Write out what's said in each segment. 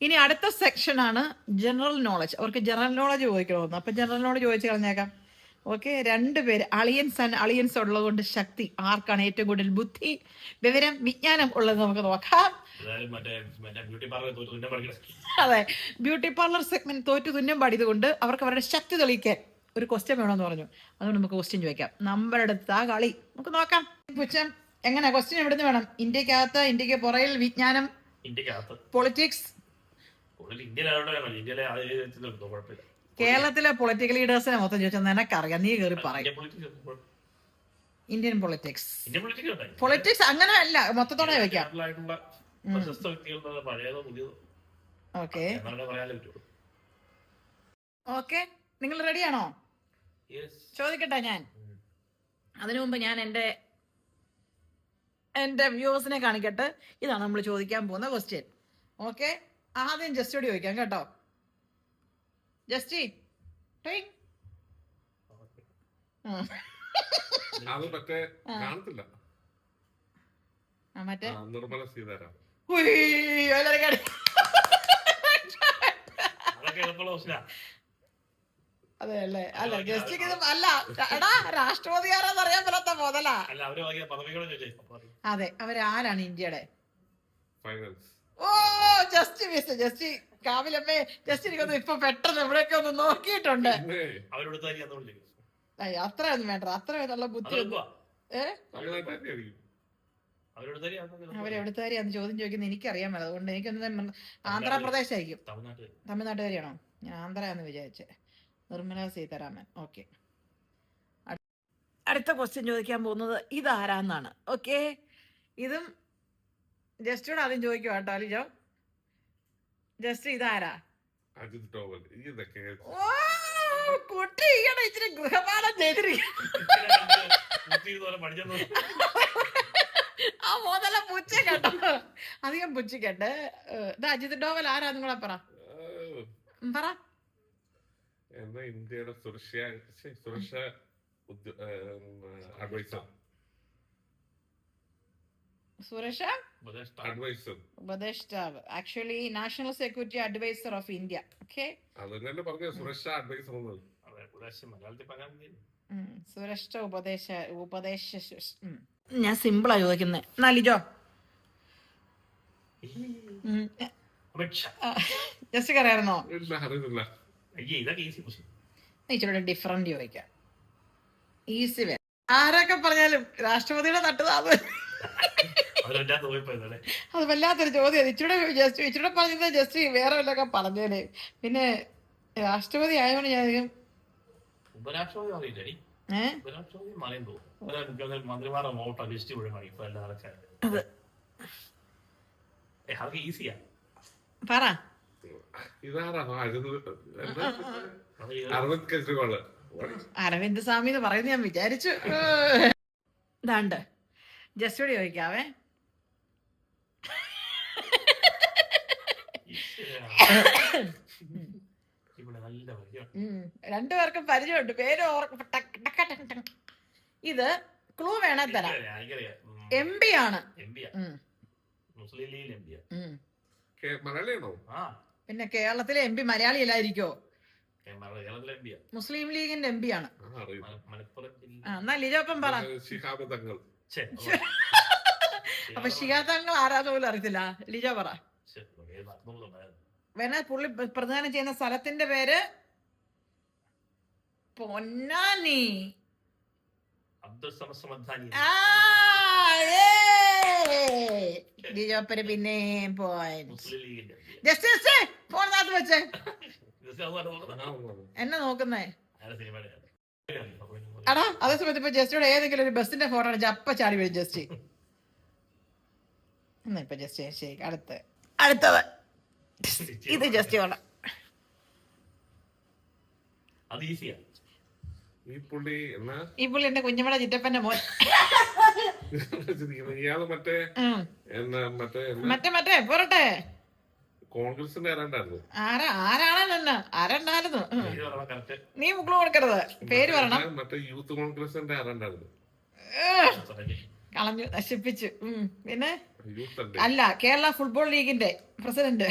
ഇനി അടുത്ത സെക്ഷനാണ് ജനറൽ നോളജ്. അവർക്ക് ജനറൽ നോളജ് ചോദിക്കണമെന്ന്. അപ്പം ജനറൽ നോളജ് ചോദിച്ചു കളഞ്ഞേക്കാം. ഓക്കെ, രണ്ടുപേര് അളിയൻസ് ആൻഡ് അളിയൻസ് ഉള്ളത് കൊണ്ട് ശക്തി ആർക്കാണ് ഏറ്റവും കൂടുതൽ ബുദ്ധി, വിവരം, വിജ്ഞാനം ഉള്ളത് നമുക്ക് നോക്കാം. അതെ, ബ്യൂട്ടി പാർലർ സെഗ്മെന്റ് തോറ്റു തുന്നം പാടിയത് കൊണ്ട് അവർക്ക് അവരുടെ ശക്തി തെളിയിക്കാൻ ഒരു ക്വസ്റ്റ്യൻ വേണമെന്ന് പറഞ്ഞു. അതുകൊണ്ട് നമുക്ക് ക്വസ്റ്റ്യൻ ചോദിക്കാം. നമ്മുടെ അടുത്ത കളി നമുക്ക് നോക്കാം. പുച്ഛം എങ്ങനെ ക്വസ്റ്റ്യൻ എവിടുന്ന് വേണം? ഇന്ത്യക്കകത്ത്, ഇന്ത്യക്ക് പുറയിൽ, വിജ്ഞാനം, പൊളിറ്റിക്സ്. കേരളത്തിലെ പൊളിറ്റിക്കൽ ലീഡേഴ്സിനെ മൊത്തം ചോദിച്ചാൽ നിനക്കറിയാം, നീ കയറി പറയും. ഇന്ത്യൻ പൊളിറ്റിക്സ്, പൊളിറ്റിക്സ് അങ്ങനെ അല്ല, മൊത്തത്തോടെ ചോദിക്കാം. ഓക്കെ ഓക്കെ, നിങ്ങൾ റെഡിയാണോ? ചോദിക്കട്ടെ ഞാൻ. അതിനു മുമ്പ് ഞാൻ എന്റെ വ്യൂവേഴ്സിനെ കാണിക്കട്ടെ. ഇതാണ് നമ്മൾ ചോദിക്കാൻ പോകുന്ന ക്വസ്റ്റ്യൻ. ഓക്കെ, ആദ്യം ജസ്റ്റോട് ചോദിക്കാം കേട്ടോ. ജസ്റ്റി മറ്റേ നിർമ്മല സീതാരാമൻ. അതെ അല്ലേ? അല്ല ജസ്റ്റിക്ക് അല്ല, എടാ രാഷ്ട്രപതി ആരാന്ന് അറിയാൻ പറ്റാത്ത പോതല. അതെ, അവരാരാണ് ഇന്ത്യയുടെ? ഓ ജസ്റ്റ് മിസ്. ജസ്റ്റ് കാവിലമ്മേ, ജസ്റ്റ് എനിക്കൊന്ന് ഇപ്പൊ പെട്ടെന്ന് ഇവിടെയൊക്കെ ഒന്ന് നോക്കിയിട്ടുണ്ട്. അത്രയൊന്നും വേണ്ട, അത്രയുള്ള ബുദ്ധി. അവരെവിടുത്തുകാരിയാന്ന് ചോദ്യം ചോദിക്കുന്നത് എനിക്കറിയാൻ മേല. അതുകൊണ്ട് എനിക്കൊന്ന് ആന്ധ്രാപ്രദേശ് ആയിരിക്കും. തമിഴ്നാട്ടുകാരിയാണോ? ഞാൻ ആന്ധ്രയാന്ന് വിചാരിച്ചേ. നിർമ്മല സീതാരാമൻ. ഓക്കെ, അടുത്ത ക്വസ്റ്റ്യൻ ചോദിക്കാൻ പോകുന്നത് ഇതാരാന്നാണ്. ഓക്കെ, ഇതും ജസ്റ്റോട് ആദ്യം ചോദിക്കുക കേട്ടോ. അലിജോ, ജസ്റ്റ് ഇതാരാ? കുട്ടി ഈയിടെ ഇച്ചിരി ഗൃഹപാഠം ചെയ്തിരിക്കും. ആ മുതല പുച്ച കേട്ടോ, അധികം പുച്ചിക്കട്ടെ. ഇത് അജിത് ഡോവൽ ആരാന്നും കൂടെ പറ. ഇന്ത്യയുടെ സുരക്ഷ അഡ്വൈസർ. സുരക്ഷ ഉപദേഷ്ടാവ്, actually national security advisor of India. Okay, സുരക്ഷ അഡ്വൈസർ. സുരക്ഷ ഉപദേശ. ഞാൻ സിമ്പിളാ ചോദിക്കുന്നത്. എന്നാലിജോ ജസ്റ്റ് അറിയാമായിരുന്നോ? ഇച്ചിരി ഡിഫറന്റ് ചോദിക്കാം. Easy way. ആരൊക്കെ പറഞ്ഞാലും രാഷ്ട്രപതിയുടെ തട്ടുതാത് അത് വല്ലാത്തൊരു ചോദ്യം. ഇച്ചിരി പറഞ്ഞത് ജസ്റ്റ് വേറെ വല്ലതൊക്കെ പറഞ്ഞേനെ. പിന്നെ രാഷ്ട്രപതി ആയതുകൊണ്ട് ഞാൻ പറ. അരവിന്ദ് സ്വാമി എന്ന് പറയുന്നത് ഞാൻ വിചാരിച്ചു. ഇതാണ്ട് ജസ്റ്റോട് ചോദിക്കാവേ. രണ്ടുപേർക്കും പരിചയമുണ്ട്, പേര് ഇത് ക്ലൂ വേണേ തരാം. MP ആണ്. പിന്നെ കേരളത്തിലെ MP മലയാളിയല്ലായിരിക്കോ? മുസ്ലിം ലീഗിന്റെ MP ആണ്. എന്നാ ലിജോപ്പം പറ. അപ്പൊ ശിഹാബ് തങ്ങൾ ആരാന്ന് പോലും അറിയത്തില്ല. ലിജോ പറ. പുള്ളി പ്രധാനം ചെയ്യുന്ന സ്ഥലത്തിന്റെ പേര് പൊന്നാനി. ലിജോപ്പര് പിന്നെ ഫോണിനകത്ത് വെച്ചേ. എന്നെ നോക്കുന്നേ എടാ. അതേ സമയത്ത് ഇപ്പൊ ജസ്റ്റോട് ഏതെങ്കിലും ഒരു ബസ്സിന്റെ ഫോട്ടോ അടിച്ച് അപ്പ ചാടി വരും ജസ്റ്റ്. എന്നാ ഇപ്പൊ ജസ്റ്റ് ശരി. അടുത്തത് ഇത് ജസ്റ്റ് വേണം. ഈ പുള്ളി എന്റെ കുഞ്ഞമ്മയുടെ ചിറ്റപ്പന്റെ മോൻ. മറ്റേ പോരട്ടെ. കോൺഗ്രസിന്റെ ആരാണ്ടായിരുന്നു? നീ മുക്കള് കൊടുക്കരുത്, പേര് പറയണം. മറ്റേ യൂത്ത് കോൺഗ്രസിന്റെ കളഞ്ഞു, നശിപ്പിച്ചു. പിന്നെ അല്ല, കേരള ഫുട്ബോൾ ലീഗിന്റെ പ്രസിഡന്റ്.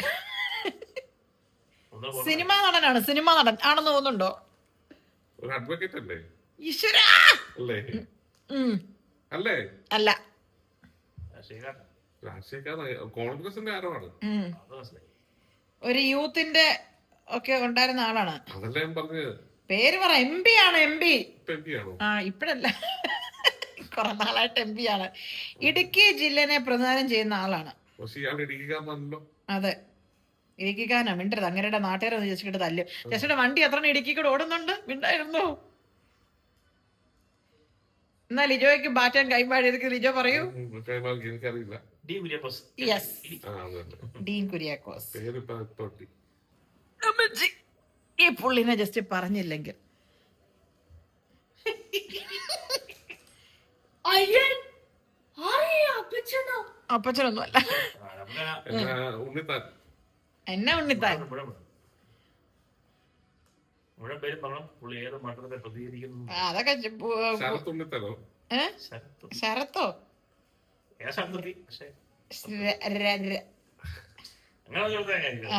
സിനിമാ നടനാണ്, സിനിമാ നടൻ ആണെന്ന് തോന്നുന്നുണ്ടോ? ഒരു അഡ്വക്കേറ്റ് അല്ലേ? ഈശ്വരാ. അല്ലേ? ഉം. അല്ലേ? അല്ല. രാഷ്ട്രീയക്കാരൻ കോൺഗ്രസിന്റെ ആരമാണ്? ഒരു യൂത്തിന്റെ ഒക്കെ ഉണ്ടായിരുന്ന ആളാണ്. അതല്ലേ ഞാൻ പറഞ്ഞത്. പേര് പറ. MP ആണ്, MP. ആണോ? ആ, ഇപ്പഴല്ല, കുറെ നാളായിട്ട് MP ആണ്. ഇടുക്കി ജില്ലനെ പ്രതിനിധാനം ചെയ്യുന്ന ആളാണ്. പക്ഷെ ഇയാൾ ഇടുക്കിക്കാരനല്ലോ. അതെ, ഇടുക്കിക്കാരനാ. മിണ്ടരുത്, അങ്ങനെയുടെ നാട്ടുകാരൊന്ന് ജസ്റ്റിട്ട് തല്ലും. ജസ്റ്റിയുടെ വണ്ടി എത്ര ഇടുക്കി കൂടെ ഓടുന്നുണ്ട്, മിണ്ടായിരുന്നു. എന്നാ ലിജോയ്ക്ക് ബാറ്റാൻ കൈമാറിയത് ലിജോ പറയൂ. എനിക്കറിയില്ല. യെസ്, ഡീൻ കുര്യാക്കോസ്. ഈ പുള്ളിനെ ജസ്റ്റ് പറഞ്ഞില്ലെങ്കിൽ അപ്പച്ചനൊന്നും അല്ല. എന്നാ ഉണ്ണിത്താൻ? അതൊക്കെ ശരത്തോ?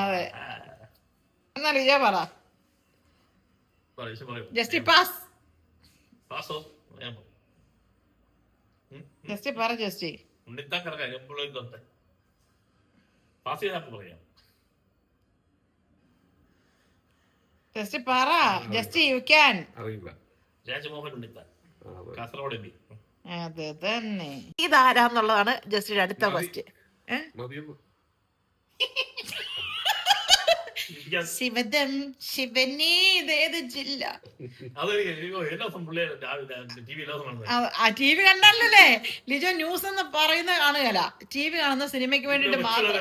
അതെ. എന്നാ ലിജോ പറ. Just pass. ജസ്റ്റ് പറ. ജസ്റ്റ് ജസ്റ്റ് പറ. Just you can. അറിയില്ല. രാജമോഹൻ ഉണ്ണിത്താൻ, കാസർഗോഡ് MP. അതെ തന്നെ. ഇതാരാന്നുള്ളതാണ് ജസ്റ്റിന്റെ അടുത്ത ക്വസ്റ്റ്യൻ. ശിവദം ശിവനേ. ഇതേത് ജില്ല? TV കണ്ടല്ലേ ലിജോ? ന്യൂസ് എന്ന് പറയുന്ന കാണുകയല്ല, TV കാണുന്ന സിനിമയ്ക്ക് വേണ്ടിട്ട് മാത്രം.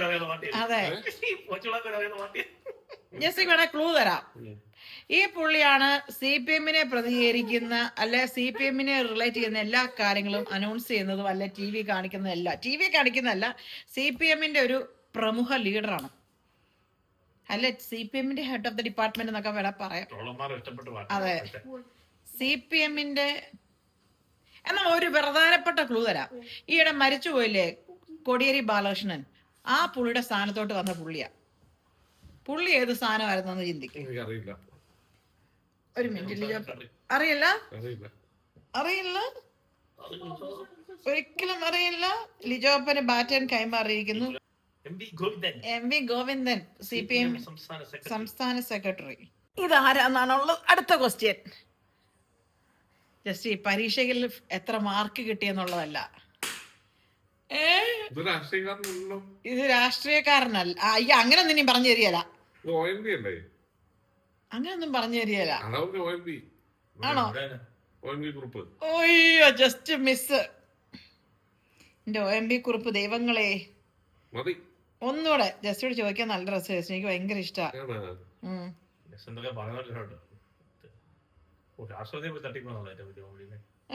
അതെ, ജസ്റ്റ് വേണേ ക്ലൂ തരാം. ഈ പുള്ളിയാണ് CPM-നെ പ്രതികരിക്കുന്ന, അല്ലെ CPM-നെ റിലേറ്റ് ചെയ്യുന്ന എല്ലാ കാര്യങ്ങളും അനൗൺസ് ചെയ്യുന്നതും, അല്ലെ TV കാണിക്കുന്നതല്ല. TV കാണിക്കുന്നതല്ല, CPM-ന്റെ ഒരു പ്രമുഖ ലീഡറാണ്. അല്ലെ CPM-ന്റെ ഹെഡ് ഓഫ് ദ ഡിപ്പാർട്ട്മെന്റ് എന്നൊക്കെ വേണം പറയാം. അതെ, CPM-ന്റെ. എന്നാൽ ഒരു പ്രധാനപ്പെട്ട ക്ലൂ തരാം. ഈയിടെ മരിച്ചുപോയില്ലേ കോടിയേരി ബാലകൃഷ്ണൻ? ആ പുള്ളിയുടെ സ്ഥാനത്തോട്ട് വന്ന പുള്ളിയാ. പുള്ളി ഏത് സ്ഥാനമായിരുന്നു ചിന്തിക്കും. ഒരു മിനിറ്റ്. അറിയില്ല? അറിയില്ല, ഒരിക്കലും അറിയില്ല. ലിജോപ്പന് ബാറ്റൻ കൈമാറിയിരിക്കുന്നു. MV ഗോവിന്ദൻ, CPM സംസ്ഥാന സെക്രട്ടറി. ഇതാരാന്നാണുള്ളത്? അടുത്ത ക്വസ്റ്റ്യൻ. ജസ്റ്റ് ഈ പരീക്ഷയിൽ എത്ര മാർക്ക് കിട്ടിയെന്നുള്ളതല്ല. ഇത് രാഷ്ട്രീയക്കാരനല്ല. അയ്യ, അങ്ങനൊന്നും ഇനി പറഞ്ഞു തരികയല്ല. അങ്ങനൊന്നും പറഞ്ഞു തരികയല്ല. ആണോ? ഓയ്യോ, ജസ്റ്റ് മിസ്. എന്റെ OMB കുറിപ്പ് ദൈവങ്ങളെ. ഒന്നുകൂടെ ജസ്റ്റോട് ചോദിക്കാൻ നല്ല രസം. എനിക്ക് ഭയങ്കര ഇഷ്ടമാണ്.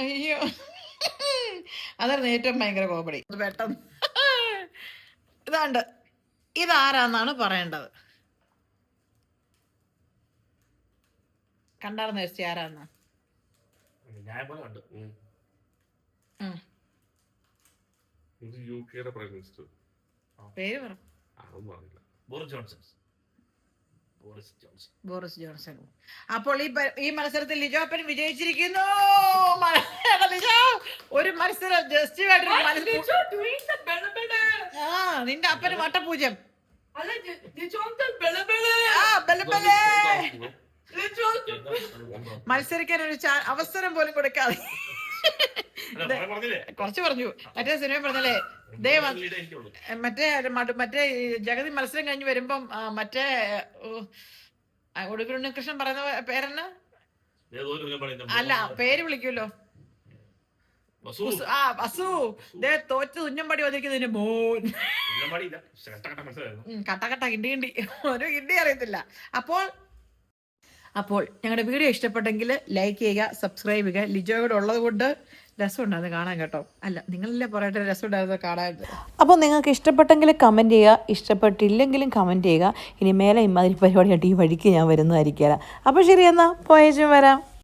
അയ്യോ, അതായിരുന്നു ഏറ്റവും ഭയങ്കര കോമഡി. പെട്ടെന്ന് ഇതാണ്ട്. ഇതാരാന്നാണ് പറയേണ്ടത്. കണ്ടാർന്ന് വെച്ചി ആരാന്ന്? പേര് പറ. Boris Johnson. അപ്പോൾ ഈ മത്സരത്തിൽ ലിജോ അപ്പൻ വിജയിച്ചിരിക്കുന്നു. ലിജോ, ഒരു മത്സരം ജസ്റ്റ് നിന്റെ അപ്പന് വട്ടപൂജ്യം. മത്സരിക്കാൻ ഒരു അവസരം പോലും കൊടുക്കാതെ കുറച്ച് പറഞ്ഞു. മറ്റേ സിനിമ പറഞ്ഞല്ലേ മറ്റേ ജഗതി മത്സരം കഴിഞ്ഞ് വരുമ്പം മറ്റേ ഒടുവിൽ ഉണ്ണികൃഷ്ണൻ പറയുന്ന പേരെന്നാ? അല്ല, പേര് വിളിക്കൂല്ലോ. വസു തോറ്റ് തുന്നമ്പടി വന്നിരിക്കുന്നതിന് മോൻ. കട്ട കിണ്ടി ഒരു കിണ്ടി അറിയത്തില്ല. അപ്പോൾ ഞങ്ങളുടെ വീഡിയോ ഇഷ്ടപ്പെട്ടെങ്കിൽ ലൈക്ക് ചെയ്യുക, സബ്സ്ക്രൈബ് ചെയ്യുക. ലിജോയോട് ഉള്ളത് കൊണ്ട് രസമുണ്ടായിരുന്നു കാണാൻ കേട്ടോ. അല്ല, നിങ്ങളല്ലേ പറയട്ടെ രസമുണ്ടായിരുന്നു കാണാൻ. അപ്പോൾ നിങ്ങൾക്ക് ഇഷ്ടപ്പെട്ടെങ്കിൽ കമൻറ്റ് ചെയ്യുക, ഇഷ്ടപ്പെട്ടില്ലെങ്കിലും കമൻറ്റ് ചെയ്യുക. ഇനി മേലെ ഇമാതിരി പരിപാടിയായിട്ട് ഈ വഴിക്ക് ഞാൻ വരുന്നതായിരിക്കില്ല. അപ്പോൾ ശരി, എന്നാൽ പോയേച്ചും വരാം.